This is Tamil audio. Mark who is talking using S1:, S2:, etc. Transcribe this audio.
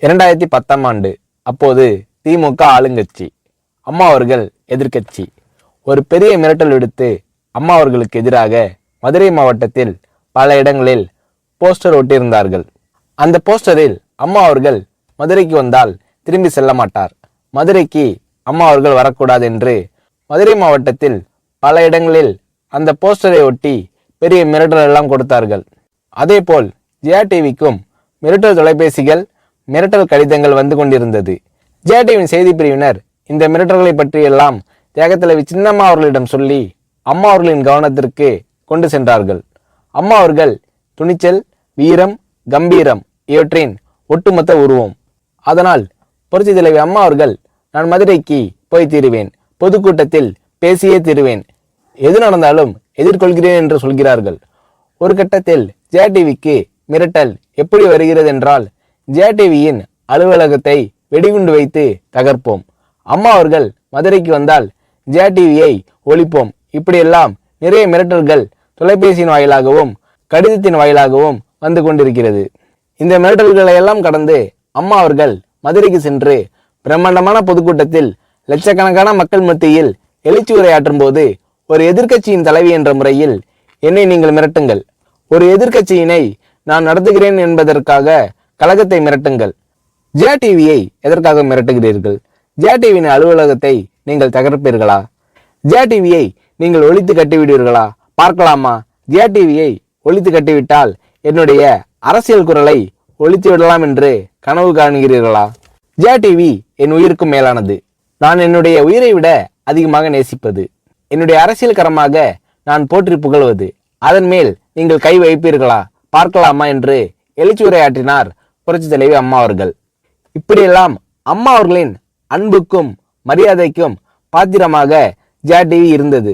S1: 2010ஆம் ஆண்டு. அப்போது திமுக ஆளுங்கட்சி, அம்மா அவர்கள் எதிர்க்கட்சி. ஒரு பெரிய மிரட்டல் விடுத்து அம்மா அவர்களுக்கு எதிராக மதுரை மாவட்டத்தில் பல இடங்களில் போஸ்டர் ஒட்டியிருந்தார்கள். அந்த போஸ்டரில் அம்மா அவர்கள் மதுரைக்கு வந்தால் திரும்பி செல்ல மாட்டார், மதுரைக்கு அம்மா அவர்கள் வரக்கூடாது என்று மதுரை மாவட்டத்தில் பல இடங்களில் அந்த போஸ்டரை ஒட்டி பெரிய மிரட்டல் எல்லாம் கொடுத்தார்கள். அதேபோல் ஜெயா டிவிக்கும் மிரட்டல் தொலைபேசிகள், மிரட்டல் கடிதங்கள் வந்து கொண்டிருந்தது. ஜெயா டிவியின் செய்தி பிரிவினர் இந்த மிரட்டல்களை பற்றியெல்லாம் தியாகத்தலைவி சின்னம்மா அவர்களிடம் சொல்லி அம்மா அவர்களின் கவனத்திற்கு கொண்டு சென்றார்கள். அம்மா அவர்கள் துணிச்சல், வீரம், கம்பீரம் இவற்றின் ஒட்டுமொத்த உருவம். அதனால் புரட்சி தலைவி அம்மா அவர்கள், நான் மதுரைக்கு போய் தீருவேன், பொதுக்கூட்டத்தில் பேசியே தீருவேன், எது நடந்தாலும் எதிர்கொள்கிறேன் என்று சொல்கிறார்கள். ஒரு கட்டத்தில் ஜெயா டிவிக்கு மிரட்டல் எப்படி வருகிறது என்றால், ஜெயா டிவியின் அலுவலகத்தை வெடிகுண்டு வைத்து தகர்ப்போம், அம்மா அவர்கள் மதுரைக்கு வந்தால் ஜெயா டிவியை ஒழிப்போம், இப்படியெல்லாம் நிறைய மிரட்டல்கள் தொலைபேசியின் வாயிலாகவும் கடிதத்தின் வாயிலாகவும் வந்து கொண்டிருக்கிறது. இந்த மிரட்டல்களை எல்லாம் கடந்து அம்மா அவர்கள் மதுரைக்கு சென்று பிரம்மாண்டமான பொதுக்கூட்டத்தில் லட்சக்கணக்கான மக்கள் மத்தியில் எழுச்சி உரையாற்றும் போது, ஒரு எதிர்க்கட்சியின் தலைவி என்ற முறையில் என்னை நீங்கள் மிரட்டுங்கள், ஒரு எதிர்க்கட்சியினை நான் நடத்துகிறேன் என்பதற்காக கழகத்தை மிரட்டுங்கள், ஜெயா டிவியை எதற்காக மிரட்டுகிறீர்கள், ஜெயா டிவியின் அலுவலகத்தை நீங்கள் தகர்ப்பீர்களா, ஜெயா டிவியை நீங்கள் ஒழித்து கட்டிவிடுவீர்களா, பார்க்கலாமா, ஜெயா டிவியை ஒழித்து கட்டிவிட்டால் என்னுடைய அரசியல் குரலை ஒழித்து விடலாம் என்று கனவு காணுகிறீர்களா? ஜெயா டிவி என் உயிருக்கும் மேலானது, நான் என்னுடைய உயிரை விட அதிகமாக நேசிப்பது, என்னுடைய அரசியல் கரமாக நான் போற்றி புகழ்வது, அதன் மேல் நீங்கள் கை வைப்பீர்களா, பார்க்கலாமா என்று எழுச்சி உரையாற்றினார் புரட்சி தலைவி அம்மா அவர்கள். இப்படியெல்லாம் அம்மா அவர்களின் அன்புக்கும் மரியாதைக்கும் பாத்திரமாக ஜெயா டிவி இருந்தது.